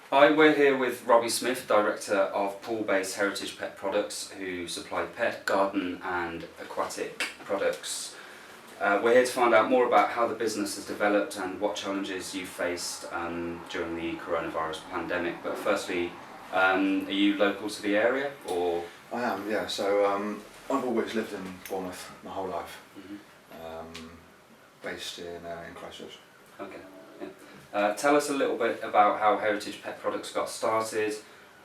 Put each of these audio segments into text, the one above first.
Hi, we're here with Robbie Smith, Director of Pool-Based Heritage Pet Products, who supply pet, garden and aquatic products. We're here to find out more about how the business has developed and what challenges you faced during the coronavirus pandemic. But firstly, are you local to the area, or? I am, yeah. So I've always lived in Bournemouth my whole life, based in Christchurch. Okay. Yeah. Tell us a little bit about how Heritage Pet Products got started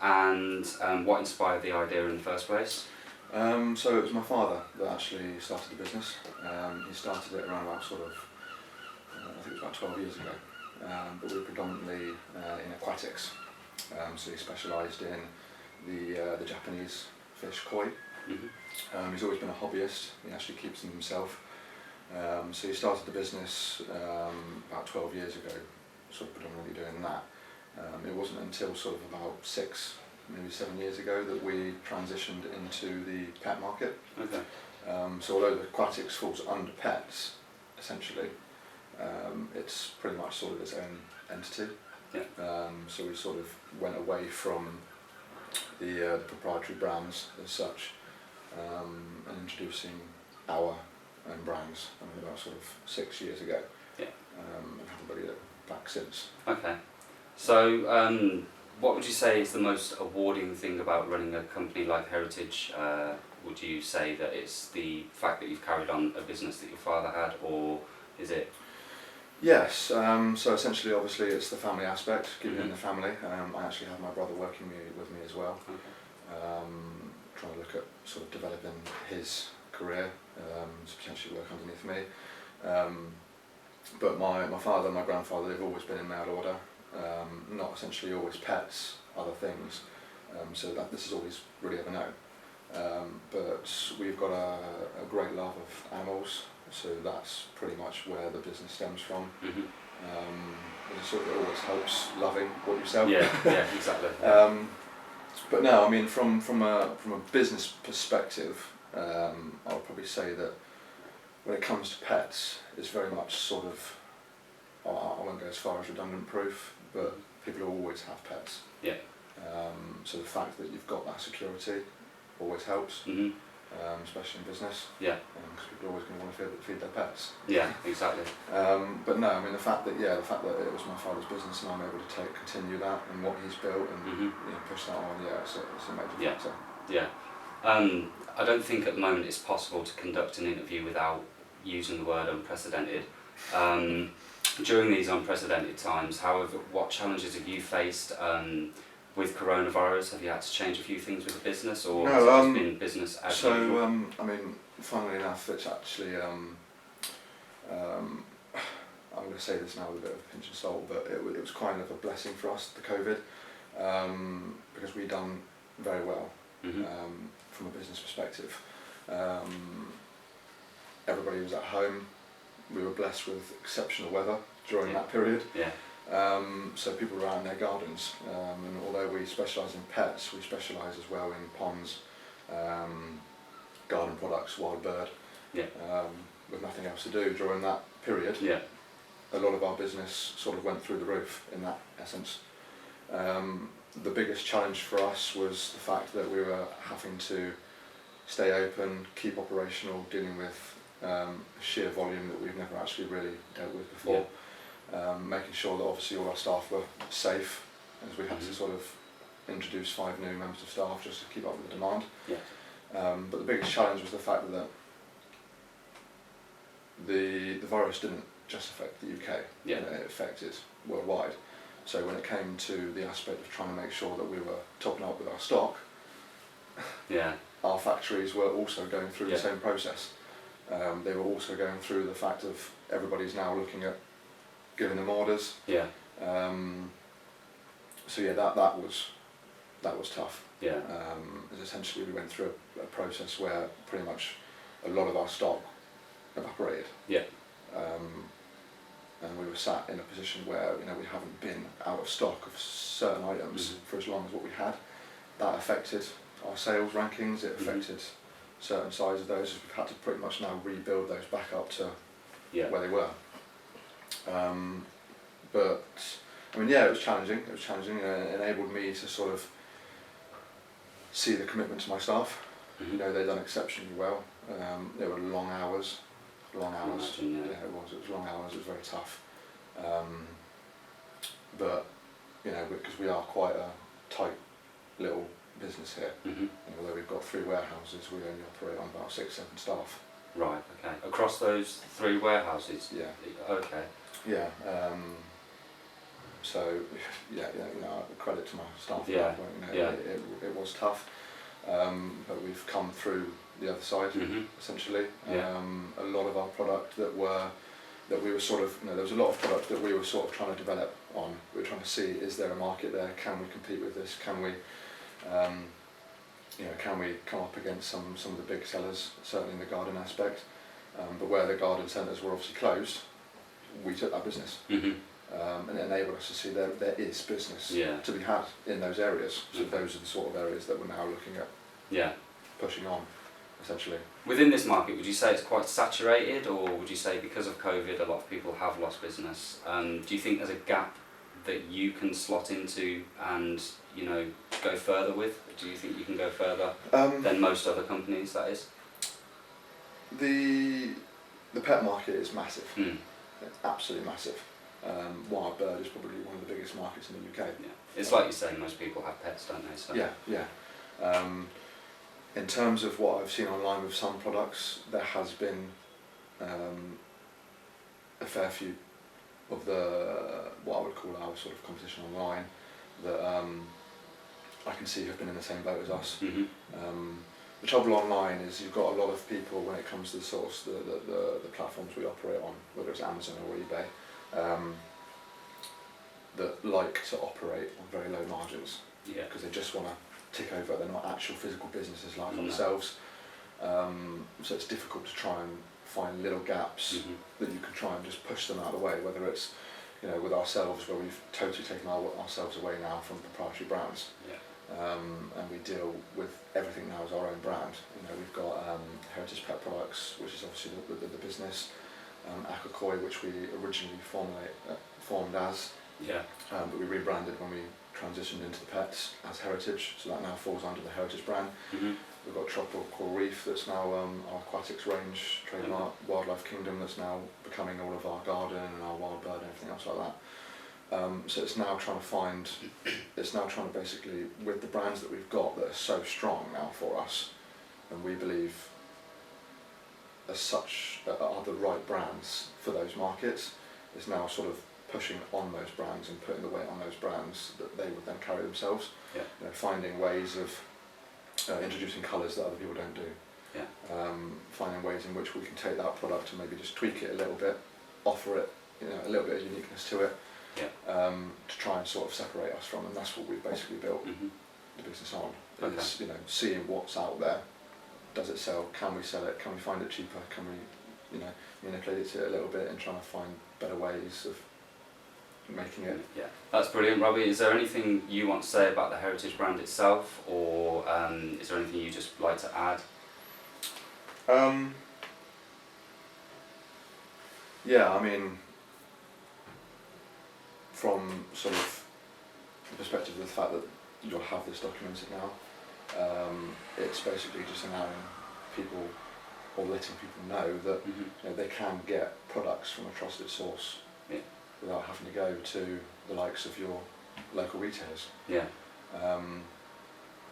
and what inspired the idea in the first place. So it was my father that actually started the business. He started it around about I think it was about 12 years ago. But we were predominantly in aquatics. So he specialised in the Japanese fish koi. Mm-hmm. He's always been a hobbyist. He actually keeps them himself. So he started the business about 12 years ago, sort of predominantly doing that. It wasn't until sort of about 6, maybe 7 years ago that we transitioned into the pet market. Okay. So although the aquatics falls under pets, essentially, it's pretty much sort of its own entity. Yeah. So we sort of went away from the proprietary brands as such, and introducing our own brands about sort of 6 years ago. Yeah. And haven't really looked back since. Okay. So, what would you say is the most rewarding thing about running a company like Heritage? Would you say that it's the fact that you've carried on a business that your father had, or is it? Yes, so essentially obviously it's the family aspect, keeping Mm-hmm. in the family. I actually have my brother working with me as well, Okay. trying to look at sort of developing his career, to potentially work underneath me. But my father and my grandfather, they've always been in mail order, not essentially always pets, other things, so that this is always really ever known. But we've got a great love of animals, so that's pretty much where the business stems from. Mm-hmm. It always helps loving what you sell. Yeah. Yeah. Exactly. But no, I mean from a business perspective, I'll probably say that when it comes to pets, it's very much sort of, I won't go as far as redundant proof, but people will always have pets. Yeah. So the fact that you've got that security always helps, Mm-hmm. especially in business. Yeah. Because people are always going to want to feed their pets. Yeah. Exactly. But no, I mean the fact that it was my father's business and I'm able to continue that and what he's built and Mm-hmm. push that on. Yeah, it's a major Yeah. factor. Yeah. I don't think at the moment it's possible to conduct an interview without using the word unprecedented. During these unprecedented times, however, what challenges have you faced with coronavirus? Have you had to change a few things with the business, or has it just been business as usual? I mean, funnily enough, it's actually, I'm going to say this now with a bit of a pinch of salt, but it was kind of a blessing for us, the COVID, because we done very well. Mm-hmm. From a business perspective. Everybody was at home. We were blessed with exceptional weather during that period. Yeah. So people were out in their gardens, and although we specialise in pets, we specialise as well in ponds, garden products, wild bird. Yeah. With nothing else to do during that period, Yeah. a lot of our business sort of went through the roof in that essence. The biggest challenge for us was the fact that we were having to stay open, keep operational, dealing with sheer volume that we've never actually really dealt with before. Yeah. Making sure that obviously all our staff were safe, as we had to sort of introduce 5 new members of staff just to keep up with the demand. Yeah. But the biggest challenge was the fact that the virus didn't just affect the UK, Yeah. It affected worldwide. So when it came to the aspect of trying to make sure that we were topping up with our stock, Yeah. our factories were also going through Yeah. the same process. They were also going through the fact of everybody's now looking at giving them orders. Yeah. So yeah, that was tough. Yeah. As essentially we went through a process where pretty much a lot of our stock evaporated. Yeah. And we were sat in a position where we haven't been out of stock of certain items for as long as what we had. That affected our sales rankings. It affected certain sides of those. We've had to pretty much now rebuild those back up to where they were. But I mean, yeah, it was challenging. It was challenging, and it enabled me to sort of see the commitment to my staff. Mm-hmm. You know, they'd done exceptionally well. There were long hours. Imagine, yeah. It was long hours. It was very tough. But you know, because we are quite a tight little business here, Mm-hmm. and although we've got 3 warehouses, we only operate on about 6-7 staff. Right. Okay. Across those 3 warehouses. Yeah. Okay. Yeah. So yeah, you know, credit to my staff. Yeah. That point, you know, Yeah. it was tough, but we've come through the other side, Mm-hmm. essentially. Yeah. A lot of our product that we were sort of, you know, there was a lot of product that we were sort of trying to develop on. We were trying to see, is there a market there? Can we compete with this? Can we, you know, can we come up against some of the big sellers, certainly in the garden aspect? But where the garden centres were obviously closed, we took that business. Mm-hmm. And it enabled us to see there is business Yeah. to be had in those areas. So Okay. those are the sort of areas that we're now looking at Yeah. pushing on, essentially. Within this market, would you say it's quite saturated, or would you say because of COVID, a lot of people have lost business? Do you think there's a gap that you can slot into and, you know, go further with? Do you think you can go further than most other companies? That is. The pet market is massive. Mm. It's absolutely massive. Wild bird is probably one of the biggest markets in the UK. Yeah. It's like you say, most people have pets, don't they? So. Yeah. In terms of what I've seen online with some products, there has been a fair few of what I would call our sort of competition online that I can see have been in the same boat as us. Mm-hmm. The trouble online is you've got a lot of people when it comes to the source, the platforms we operate on, whether it's Amazon or eBay, that like to operate on very low margins. Yeah. Because they just want to tick over. They're not actual physical businesses like No. themselves. So it's difficult to try and find little gaps Mm-hmm. that you can try and just push them out of the way. Whether it's, you know, with ourselves, where we've totally taken ourselves away now from proprietary brands. Yeah. And we deal with everything now as our own brand. You know, we've got Heritage Pet Products, which is obviously the business, Aquakoi, which we originally formed as, Yeah. but we rebranded when we transitioned into the pets as Heritage, so that now falls under the Heritage brand. Mm-hmm. We've got Tropical Reef, that's now our aquatics range, trademark, Wildlife Kingdom, that's now becoming all of our garden and our wild bird and everything else like that. So it's now trying to basically, with the brands that we've got that are so strong now for us, and we believe as such are the right brands for those markets, is now sort of pushing on those brands and putting the weight on those brands that they would then carry themselves. Yeah. You know, finding ways of introducing colours that other people don't do. Yeah. Finding ways in which we can take that product and maybe just tweak it a little bit, offer it, you know, a little bit of uniqueness to it. Yeah. To try and sort of separate us from, and that's what we've basically built Mm-hmm. the business on. Okay. Is, you know, seeing what's out there. Does it sell? Can we sell it? Can we find it cheaper? Can we, you know, manipulate it a little bit and trying to find better ways of making it? Yeah, that's brilliant, Robbie. Is there anything you want to say about the Heritage brand itself, or is there anything you just like to add? Yeah, I mean, from sort of the perspective of the fact that you'll have this documented now, it's basically just allowing people or letting people know that Mm-hmm. you know, they can get products from a trusted source. Yeah. Without having to go to the likes of your local retailers. Yeah.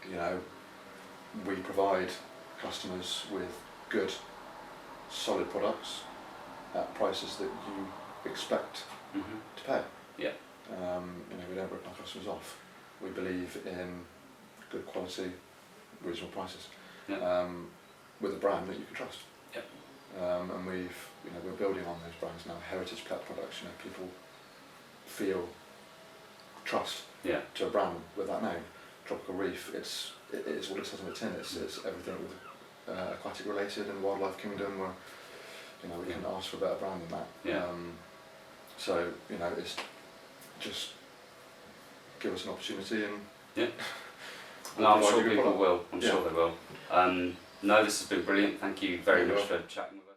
You know, we provide customers with good, solid products at prices that you expect Mm-hmm. to pay. Yeah. You know, we don't rip our customers off. We believe in good quality, reasonable prices. Yeah. With a brand that you can trust. Yeah. And we're building on those brands now. Heritage Pet Products, you know, people feel trust Yeah. to a brand with that name. Tropical Reef, it is what it says on the tin. It's everything with aquatic related and Wildlife Kingdom. Where, you know, we can ask for a better brand than that. Yeah. So you know, it's just give us an opportunity and. Yeah. we'll No, I'm provide sure you good people product. will. I'm sure they will. No, this has been brilliant. Thank you very Yeah, much you for chatting with us.